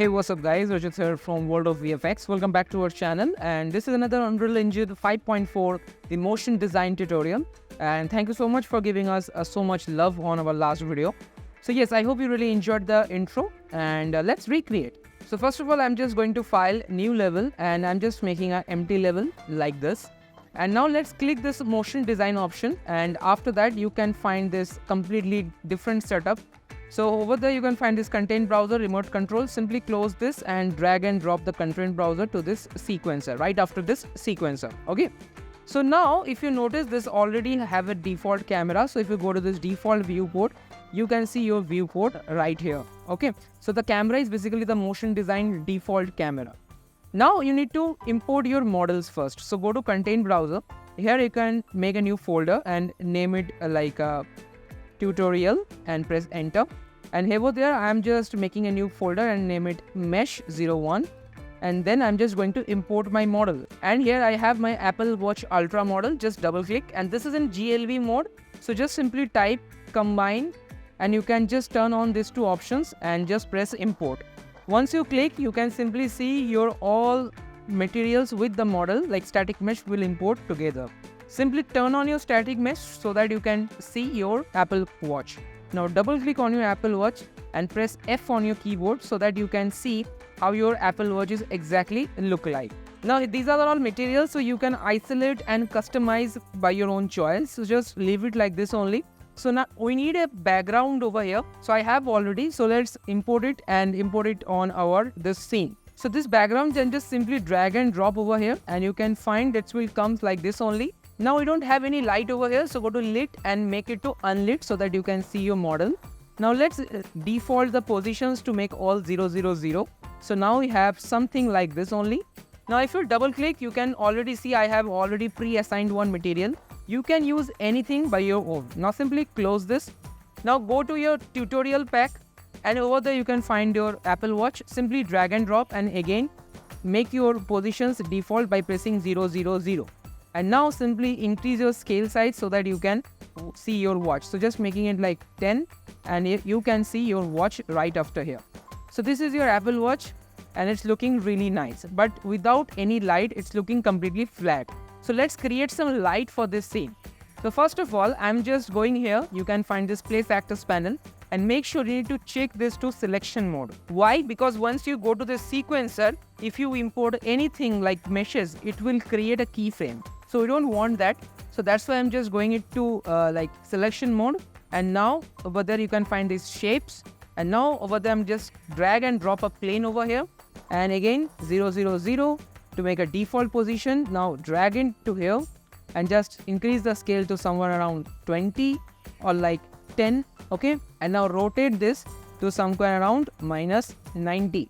Hey, what's up guys, Rajat here from World of VFX. Welcome back to our channel, and this is another Unreal Engine 5.4 the motion design tutorial. And thank you so much for giving us so much love on our last video. So yes, I hope you really enjoyed the intro, and let's recreate. So first of all, I'm just going to file new level, and I'm just making an empty level like this. And now let's click this motion design option, and after that you can find this completely different setup. So over there you can find this content browser remote control. Simply close this and drag and drop the content browser to this sequencer right after this sequencer. Okay. So now if you notice, this already have a default camera. So if you go to this default viewport, you can see your viewport right here. Okay. So the camera is basically the motion design default camera. Now you need to import your models first. So go to content browser. Here you can make a new folder and name it like tutorial and press enter. And over there I am just making a new folder and name it mesh01, and then I'm just going to import my model. And here I have my Apple Watch Ultra model. Just double click, and this is in GLV mode. So just simply type combine, and you can just turn on these two options and just press import. Once you click, you can simply see your all materials with the model like static mesh will import together. Simply turn on your static mesh so that you can see your Apple Watch. Now double click on your Apple Watch and press F on your keyboard so that you can see how your Apple Watch is exactly look like. Now these are all materials, so you can isolate and customize by your own choice. So just leave it like this only. So now we need a background over here. So I have already. So let's import it and import it on our this scene. So this background, then just simply drag and drop over here, and you can find it will come like this only. Now we don't have any light over here, so go to lit and make it to unlit so that you can see your model. Now let's default the positions to make all 000. So now we have something like this only. Now if you double click, you can already see I have already pre-assigned one material. You can use anything by your own. Now simply close this. Now go to your tutorial pack, and over there you can find your Apple Watch. Simply drag and drop, and again make your positions default by pressing 000. And now simply increase your scale size so that you can see your watch. So just making it like 10, and you can see your watch right after here. So this is your Apple Watch, and it's looking really nice, but without any light, it's looking completely flat. So let's create some light for this scene. So first of all, I'm just going here. You can find this play factors panel, and make sure you need to check this to selection mode. Why? Because once you go to the sequencer, if you import anything like meshes, it will create a keyframe. So we don't want that. So that's why I'm just going it to like selection mode. And now over there you can find these shapes. And now over there I'm just drag and drop a plane over here. And again 000 to make a default position. Now drag it to here and just increase the scale to somewhere around 20 or like 10. Okay. And now rotate this to somewhere around minus 90.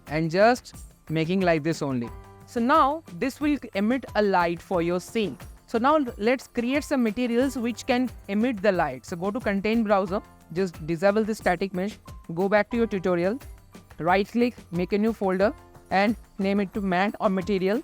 And just making like this only. So now this will emit a light for your scene. So now let's create some materials which can emit the light. So go to content browser, just disable the static mesh, go back to your tutorial, right click, make a new folder and name it to mat or material,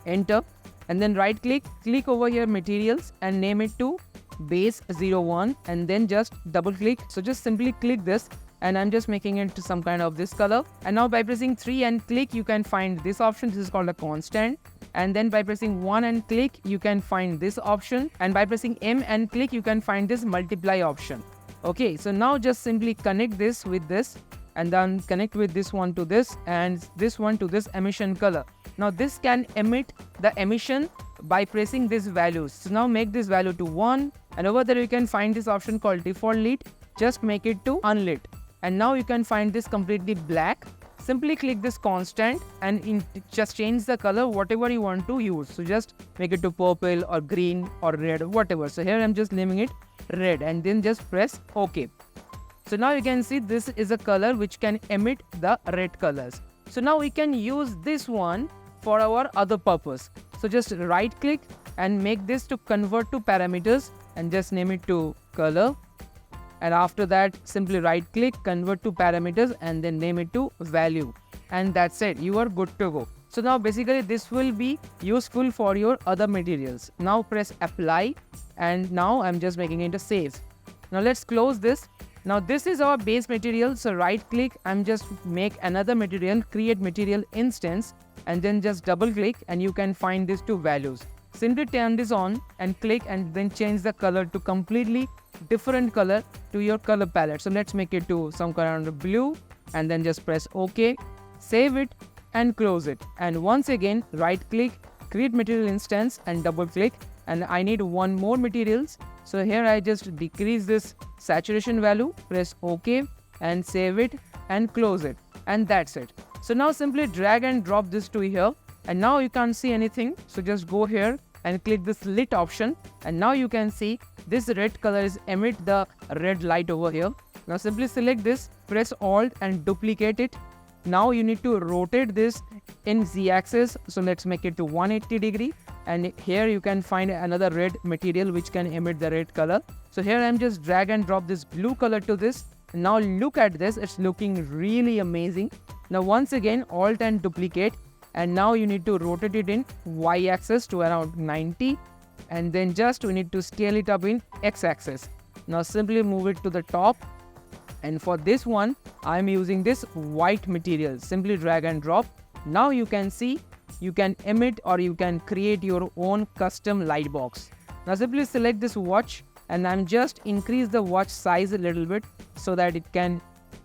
enter, and then right click, click over here materials and name it to base 01, and then just double click. So just simply click this, and I'm just making it to some kind of this color. And now by pressing 3 and click, you can find this option. This is called a constant. And then by pressing 1 and click, you can find this option. And by pressing M and click, you can find this multiply option. Okay, so now just simply connect this with this, and then connect with this one to this, and this one to this emission color. Now this can emit the emission by pressing these values. So now make this value to 1, and over there you can find this option called default lit. Just make it to unlit. And now you can find this completely black. Simply click this constant and just change the color whatever you want to use. So just make it to purple or green or red, whatever. So here I'm just naming it red, and then just press OK. So now you can see this is a color which can emit the red colors. So now we can use this one for our other purpose. So just right click and make this to convert to parameters, and just name it to color. And after that, simply right click, convert to parameters, and then name it to value. And that's it. You are good to go. So now basically this will be useful for your other materials. Now press apply, and now I'm just making it a save. Now let's close this. Now this is our base material, so right click and just make another material, create material instance, and then just double click and you can find these two values. Simply turn this on and click and then change the color to completely different color to your color palette. So let's make it to some kind of blue and then just press OK, save it and close it. And once again right click, create material instance and double click, and I need one more materials. So here I just decrease this saturation value, press OK and save it and close it, and that's it. So now simply drag and drop this to here, and now you can't see anything. So just go here and click this lit option, and now you can see this red color is emit the red light over here. Now simply select this, press Alt and duplicate it. Now you need to rotate this in Z-axis. So let's make it to 180 degree. And here you can find another red material which can emit the red color. So here I'm just drag and drop this blue color to this. Now look at this, it's looking really amazing. Now once again Alt and duplicate, and now you need to rotate it in Y-axis to around 90, and then just we need to scale it up in X-axis. Now simply move it to the top, and for this one I'm using this white material. Simply drag and drop. Now you can see you can emit or you can create your own custom light box. Now simply select this watch, and I'm just increase the watch size a little bit so that it can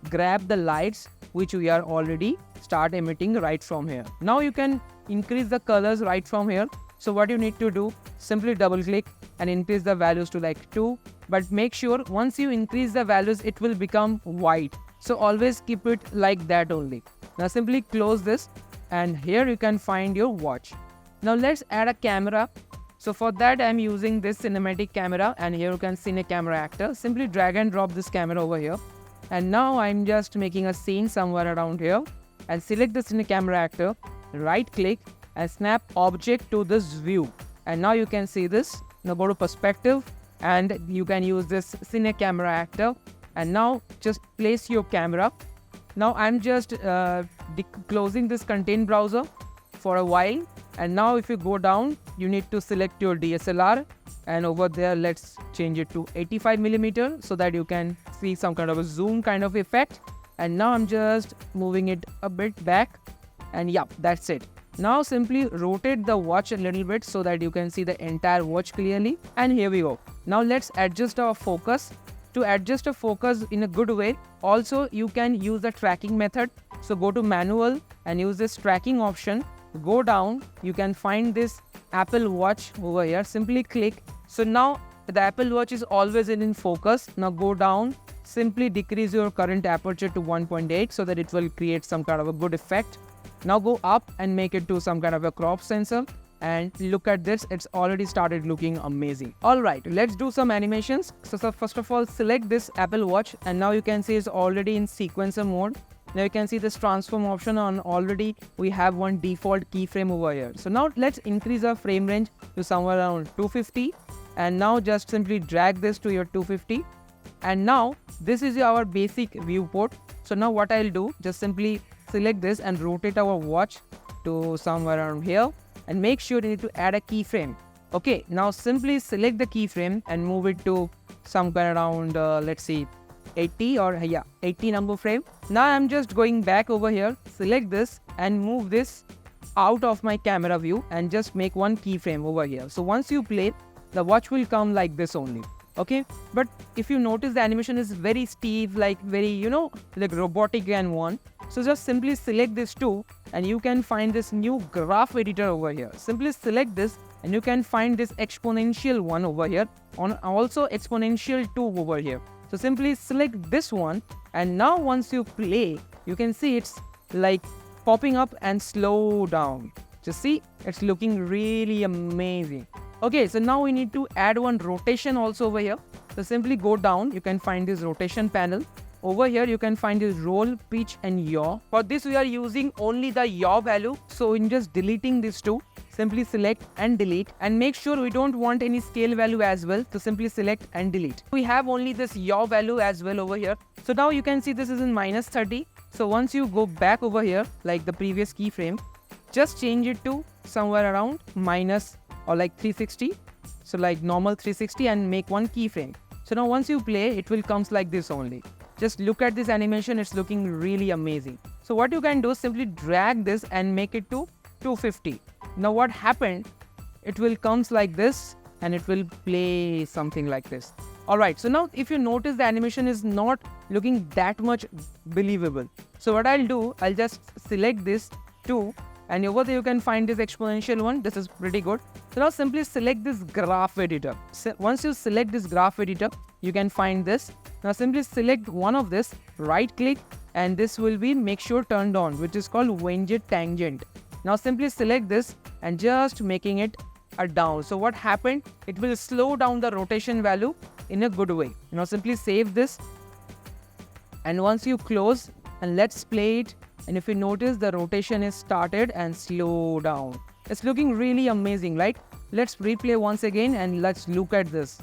grab the lights which we are already start emitting right from here. Now you can increase the colors right from here. So what you need to do, simply double click and increase the values to like 2, but make sure once you increase the values it will become white. So always keep it like that only. Now simply close this, and here you can find your watch. Now let's add a camera. So for that I'm using this cinematic camera, and here you can see a camera actor. Simply drag and drop this camera over here, and now I'm just making a scene somewhere around here, and select the cine camera actor, right click and snap object to this view, and now you can see this. Now go to perspective and you can use this cine camera actor, and now just place your camera. Now I'm just closing this content browser for a while, and now if you go down you need to select your DSLR, and over there let's change it to 85mm so that you can see some kind of a zoom kind of effect. And now I'm just moving it a bit back, and yeah, that's it. Now simply rotate the watch a little bit so that you can see the entire watch clearly, and here we go. Now let's adjust our focus. To adjust a focus in a good way, also you can use the tracking method. So go to manual and use this tracking option. Go down, you can find this Apple Watch over here. Simply click. So now the Apple Watch is always in focus. Now go down, simply decrease your current aperture to 1.8 so that it will create some kind of a good effect. Now go up and make it to some kind of a crop sensor, and look at this, it's already started looking amazing. Alright, let's do some animations. So first of all select this Apple Watch, and now you can see it's already in sequencer mode. Now you can see this transform option on, already we have one default keyframe over here. So now let's increase our frame range to somewhere around 250, and now just simply drag this to your 250, and now this is our basic viewport. So now what I'll do, just simply select this and rotate our watch to somewhere around here, and make sure you need to add a keyframe. Okay, now simply select the keyframe and move it to somewhere around let's see 80 or 80 number frame. Now I'm just going back over here, select this and move this out of my camera view and just make one keyframe over here. So once you play, the watch will come like this only. Okay, but if you notice the animation is very stiff, like very like robotic and one. So just simply select this too, and you can find this new graph editor over here. Simply select this and you can find this exponential one over here, on also exponential 2 over here. So simply select this one, and now once you play you can see it's like popping up and slow down. Just see, it's looking really amazing. Okay, so now we need to add one rotation also over here. So simply go down, you can find this rotation panel. Over here you can find this roll, pitch and yaw. For this we are using only the yaw value. So in just deleting these two, simply select and delete, and make sure we don't want any scale value as well. So simply select and delete. We have only this yaw value as well over here. So now you can see this is in -30. So once you go back over here like the previous keyframe, just change it to somewhere around minus or like 360. So like normal 360 and make one keyframe. So now once you play, it will comes like this only. Just look at this animation, it's looking really amazing. So what you can do is simply drag this and make it to 250. Now what happened, it will comes like this and it will play something like this. Alright, so now if you notice the animation is not looking that much believable. So what I'll do, I'll just select this 2 and over there you can find this exponential one. This is pretty good. So now simply select this graph editor. So once you select this graph editor, you can find this. Now simply select one of this, right click, and this will be make sure turned on, which is called Winged Tangent. Now simply select this and just making it a down. So what happened, it will slow down the rotation value in a good way. Now simply save this, and once you close, and let's play it, and if you notice the rotation is started and slow down. It's looking really amazing, right? Let's replay once again and let's look at this.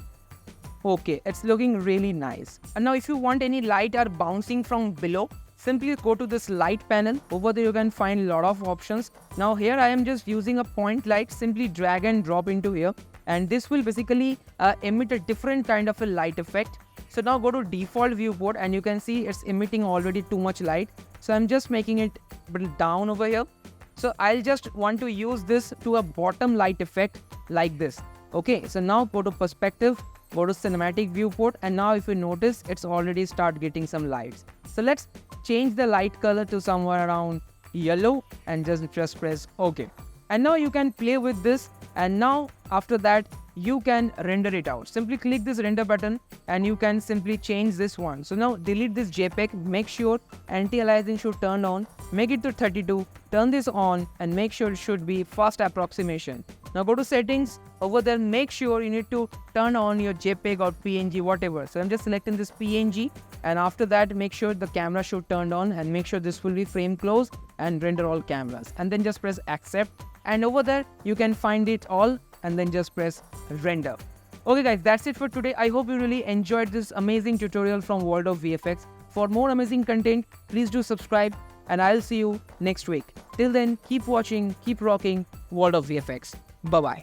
Okay, it's looking really nice. And now if you want any light are bouncing from below, simply go to this light panel. Over there you can find a lot of options. Now here I am just using a point light. Simply drag and drop into here, and this will basically emit a different kind of a light effect. So now go to default viewport and you can see it's emitting already too much light. So I'm just making it a bit down over here. So I'll just want to use this to a bottom light effect like this. Okay, so now go to perspective, go to cinematic viewport, and now if you notice, it's already start getting some lights. So let's change the light color to somewhere around yellow and just press OK. And now you can play with this, and now after that you can render it out. Simply click this render button and you can simply change this one. So now delete this JPEG, make sure anti-aliasing should turn on, make it to 32, turn this on, and make sure it should be fast approximation. Now go to settings, over there make sure you need to turn on your JPEG or PNG, whatever. So I'm just selecting this PNG, and after that make sure the camera should turn on, and make sure this will be frame close and render all cameras, and then just press accept, and over there you can find it all, and then just press render. Okay guys, that's it for today. I hope you really enjoyed this amazing tutorial from World of VFX. For more amazing content, please do subscribe, and I'll see you next week. Till then, keep watching, keep rocking World of VFX. Bye-bye.